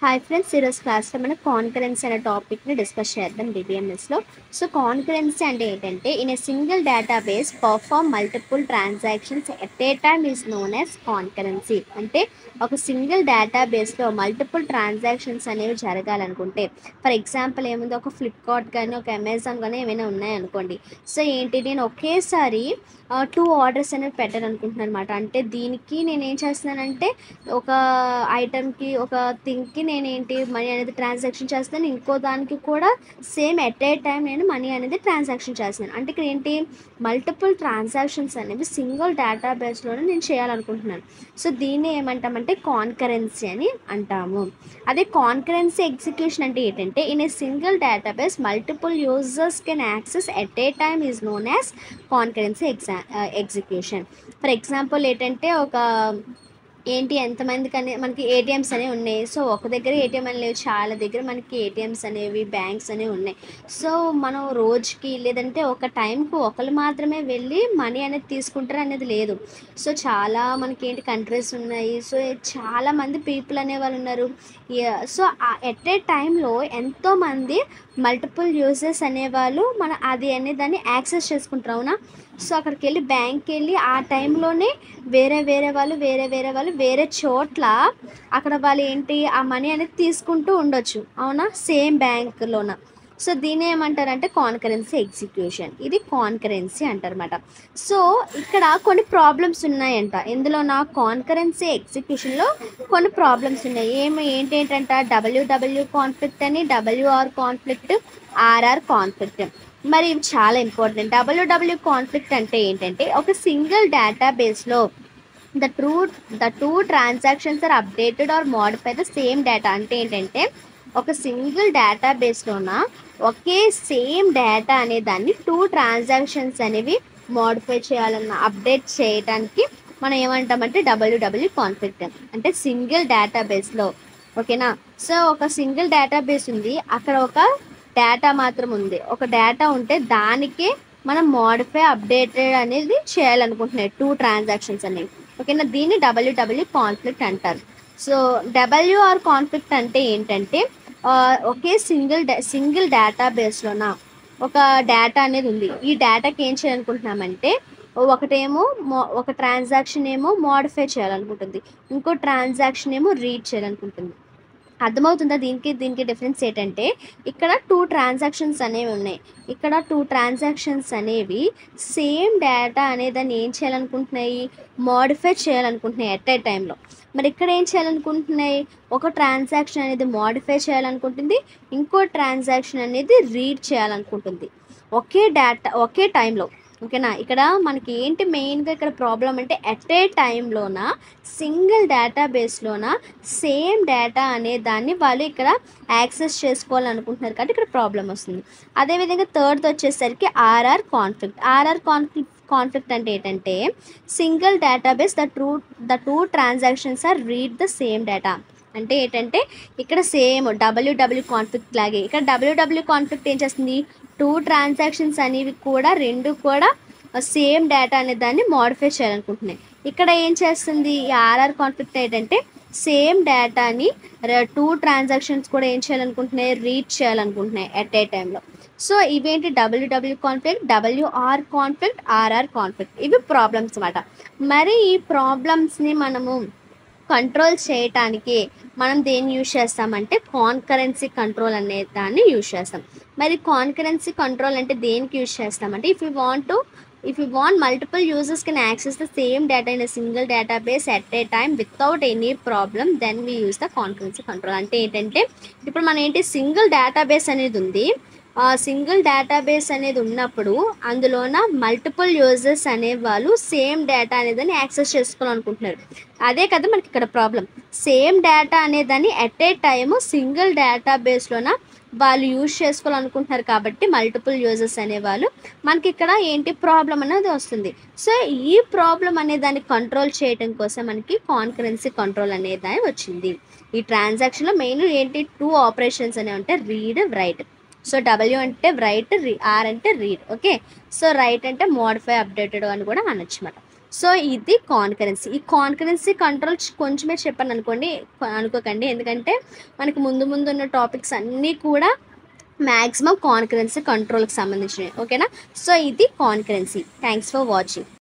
Hi friends, ఈరోజు క్లాస్లో మనం కాన్కరెన్సీ అనే టాపిక్ని డిస్కస్ చేద్దాం డిబిఎంఎస్లో. సో కాన్కరెన్సీ అంటే ఏంటంటే, in a single database perform multiple transactions at a time is known as concurrency. అంటే ఒక సింగిల్ డేటాబేస్లో మల్టిపుల్ ట్రాన్సాక్షన్స్ అనేవి జరగాలనుకుంటే, ఫర్ ఎగ్జాంపుల్ ఏముంది, ఒక ఫ్లిప్కార్ట్ కానీ ఒక అమెజాన్ కానీ ఏమైనా ఉన్నాయనుకోండి. సో ఏంటి, నేను ఒకేసారి 2 ఆర్డర్స్ అనేవి పెట్టాలనుకుంటున్నాను అనమాట. అంటే దీనికి నేను ఏం చేస్తున్నానంటే, ఒక ఐటెంకి ఒక థింగ్కి నేనేంటి మనీ అనేది ట్రాన్సాక్షన్ చేస్తాను, ఇంకో దానికి కూడా సేమ్ ఎట్ ఏ టైం నేను మనీ అనేది ట్రాన్సాక్షన్ చేస్తున్నాను. అంటే ఇక్కడ ఏంటి, మల్టిపుల్ ట్రాన్సాక్షన్స్ అనేవి సింగిల్ డేటాబేస్లోనే నేను చేయాలనుకుంటున్నాను. సో దీన్ని ఏమంటామంటే కాన్కరెన్సీ అని అంటాము. అదే కాన్కరెన్సీ ఎగ్జిక్యూషన్ అంటే ఏంటంటే, in a single database multiple users can access at a time is known as concurrency execution. For example ఏంటంటే, ఒక ఏంటి ఎంతమందికి అనే మనకి ఏటీఎమ్స్ అనేవి ఉన్నాయి. సో ఒక దగ్గర ఏటీఎం అని లేవు, చాలా దగ్గర మనకి ఏటీఎమ్స్ అనేవి బ్యాంక్స్ అనేవి ఉన్నాయి. సో మనం రోజుకి లేదంటే ఒక టైంకి ఒకరు మాత్రమే వెళ్ళి మనీ అనేది తీసుకుంటారు అనేది లేదు. సో చాలా మనకి ఏంటి కంట్రీస్ ఉన్నాయి. సో చాలామంది పీపుల్ అనేవాళ్ళు ఉన్నారు. సో ఎట్ ఏ టైంలో ఎంతోమంది మల్టిపుల్ యూజర్స్ అనేవాళ్ళు అది అనే దాన్ని యాక్సెస్ చేసుకుంటారు, అవునా. సో అక్కడికి వెళ్ళి బ్యాంక్కి వెళ్ళి ఆ టైంలోనే వేరే వాళ్ళు వేరే చోట్ల అక్కడ వాళ్ళు ఏంటి ఆ మనీ అనేది తీసుకుంటూ ఉండొచ్చు, అవునా, సేమ్ బ్యాంక్లోన. సో దీన్ని ఏమంటారంటే కాన్కరెన్సీ ఎగ్జిక్యూషన్. ఇది కాన్కరెన్సీ అంటారన్నమాట. సో ఇక్కడ కొన్ని ప్రాబ్లమ్స్ ఉన్నాయంట ఇందులో. నా కాన్కరెన్సీ ఎగ్జిక్యూషన్లో కొన్ని ప్రాబ్లమ్స్ ఉన్నాయి. ఏంటంట, డబ్ల్యూడబ్ల్యూ కాన్ఫ్లిక్ట్ అని, డబ్ల్యూఆర్ కాన్ఫ్లిక్ట్, ఆర్ఆర్ కాన్ఫ్లిక్ట్. మరి ఇవి చాలా ఇంపార్టెంట్. డబ్ల్యూడబ్ల్యూ కాన్ఫ్లిక్ట్ అంటే ఏంటంటే, ఒక సింగిల్ డేటాబేస్లో the two transactions are updated or modified the same data. అంటే ఏంటంటే, ఒక సింగిల్ డేటాబేస్లోన ఒకే సేమ్ డేటా అనే దాన్ని 2 ట్రాన్సాక్షన్స్ అనేవి మోడిఫై చేయాలన్న అప్డేట్ చేయడానికి మనం ఏమంటామంటే డబ్ల్యూడబ్ల్యూ కాన్ఫ్లిక్ట్. అంటే సింగిల్ డేటాబేస్లో, ఓకేనా. సో ఒక సింగిల్ డేటాబేస్ ఉంది, అక్కడ ఒక డేటా మాత్రం ఉంది. ఒక డేటా ఉంటే దానికే మనం మోడిఫై అప్డేటెడ్ అనేది చేయాలనుకుంటున్నాయి 2 ట్రాన్సాక్షన్స్ అనేవి, ఓకేనా. దీన్ని డబ్ల్యూడబ్ల్యూ కాన్ఫ్లిక్ట్ అంటారు. సో డబ్ల్యూఆర్ కాన్ఫ్లిక్ట్ అంటే ఏంటంటే, ఒకే సింగిల్ డేటాబేస్లోన ఒక డేటా అనేది ఉంది. ఈ డేటాకి ఏం చేయాలనుకుంటున్నామంటే, ఒకటేమో ఒక ట్రాన్సాక్షన్ ఏమో మోడిఫై చేయాలనుకుంటుంది, ఇంకో ట్రాన్సాక్షన్ ఏమో రీడ్ చేయాలనుకుంటుంది. అర్థమవుతుందా? దీనికి డిఫరెన్స్ ఏంటంటే, ఇక్కడ 2 ట్రాన్సాక్షన్స్ అనేవి ఉన్నాయి. ఇక్కడ 2 ట్రాన్సాక్షన్స్ అనేవి సేమ్ డేటా అనేదాన్ని ఏం చేయాలనుకుంటున్నాయి, మోడిఫై చేయాలనుకుంటున్నాయి ఎట్ ఏ టైంలో. మరి ఇక్కడ ఏం చేయాలనుకుంటున్నాయి, ఒక ట్రాన్సాక్షన్ అనేది మోడిఫై చేయాలనుకుంటుంది, ఇంకో ట్రాన్సాక్షన్ అనేది రీడ్ చేయాలనుకుంటుంది ఒకే డేటా ఒకే టైంలో, ఓకేనా. ఇక్కడ మనకి ఏంటి మెయిన్గా ఇక్కడ ప్రాబ్లం అంటే, ఎట్ ఏ టైంలోన సింగిల్ డేటాబేస్లోన సేమ్ డేటా అనే దాన్ని వాళ్ళు ఇక్కడ యాక్సెస్ చేసుకోవాలనుకుంటున్నారు కాబట్టి ఇక్కడ ప్రాబ్లం వస్తుంది. అదేవిధంగా థర్డ్ వచ్చేసరికి ఆర్ఆర్ కాన్ఫ్లిక్ట్ అంటే ఏంటంటే, single database the two transactions or read the same data. అంటే ఏంటంటే, ఇక్కడ సేమ్ డబ్ల్యూడబ్ల్యూ కాన్ఫ్లిక్ట్ లాగే ఇక్కడ డబ్ల్యూడబ్ల్యూ కాన్ఫ్లిక్ట్ ఏం చేస్తుంది, 2 ట్రాన్సాక్షన్స్ అనేవి కూడా రెండు కూడా సేమ్ డేటా అనే దాన్ని మోడిఫై చేయాలనుకుంటున్నాయి. ఇక్కడ ఏం చేస్తుంది ఈ ఆర్ఆర్ కాన్ఫ్లిక్ట్ ఏంటంటే, సేమ్ డేటాని 2 ట్రాన్సాక్షన్స్ కూడా ఏం చేయాలనుకుంటున్నాయి, రీడ్ చేయాలనుకుంటున్నాయి ఎట్ ఏ టైంలో. సో ఇవేంటి WW conflict, WR conflict, RR conflict, ఇవి ప్రాబ్లమ్స్ అన్నమాట. మరి ఈ ప్రాబ్లమ్స్ని మనము కంట్రోల్ చేయటానికి మనం దేన్ని యూజ్ చేస్తామంటే కాన్కరెన్సీ కంట్రోల్ అనే దాన్ని యూజ్ చేస్తాం. మరి కాన్కరెన్సీ కంట్రోల్ అంటే దేనికి యూజ్ చేస్తామంటే, if you want multiple users can access the same data in a single database at a time without any problem, then we use the concurrency control. అంటే ఏంటంటే, ఇప్పుడు మన ఏంటి సింగిల్ డేటాబేస్ అనేది ఉంది. సింగిల్ డేటాబేస్ అనేది ఉన్నప్పుడు అందులోన మల్టిపుల్ యూజర్స్ అనేవాళ్ళు సేమ్ డేటా అనేదాన్ని యాక్సెస్ చేసుకోవాలనుకుంటున్నారు. అదే కదా మనకి ఇక్కడ ప్రాబ్లం. సేమ్ డేటా అనేదాన్ని ఎట్ ఏ టైము సింగిల్ డేటాబేస్లోన వాళ్ళు యూజ్ చేసుకోవాలనుకుంటున్నారు కాబట్టి మల్టిపుల్ యూజర్స్ అనేవాళ్ళు మనకి ఇక్కడ ఏంటి ప్రాబ్లం అనేది వస్తుంది. సో ఈ ప్రాబ్లం అనే దాన్ని కంట్రోల్ చేయడం కోసం మనకి కాన్కరెన్సీ కంట్రోల్ అనే దాన్ని వచ్చింది. ఈ ట్రాన్సాక్షన్లో మెయిన్ ఏంటి, 2 ఆపరేషన్స్ అనేవి ఉంటాయి, రీడ్, రైట్. సో డబ్ల్యూ అంటే రైట్, ఆర్ అంటే రీడ్, ఓకే. సో రైట్ అంటే మోడిఫై అప్డేటెడ్ అని కూడా అనొచ్చు అన్నమాట. సో ఇది కాన్కరెన్సీ. ఈ కాన్కరెన్సీ కంట్రోల్ కొంచెమే చెప్పాను అనుకోకండి, ఎందుకంటే మనకి ముందు ముందు ఉన్న టాపిక్స్ అన్నీ కూడా మ్యాక్సిమం కాన్కరెన్సీ కంట్రోల్కి సంబంధించినవి. ఓకేనా? సో ఇది కాన్కరెన్సీ. Thanks for watching.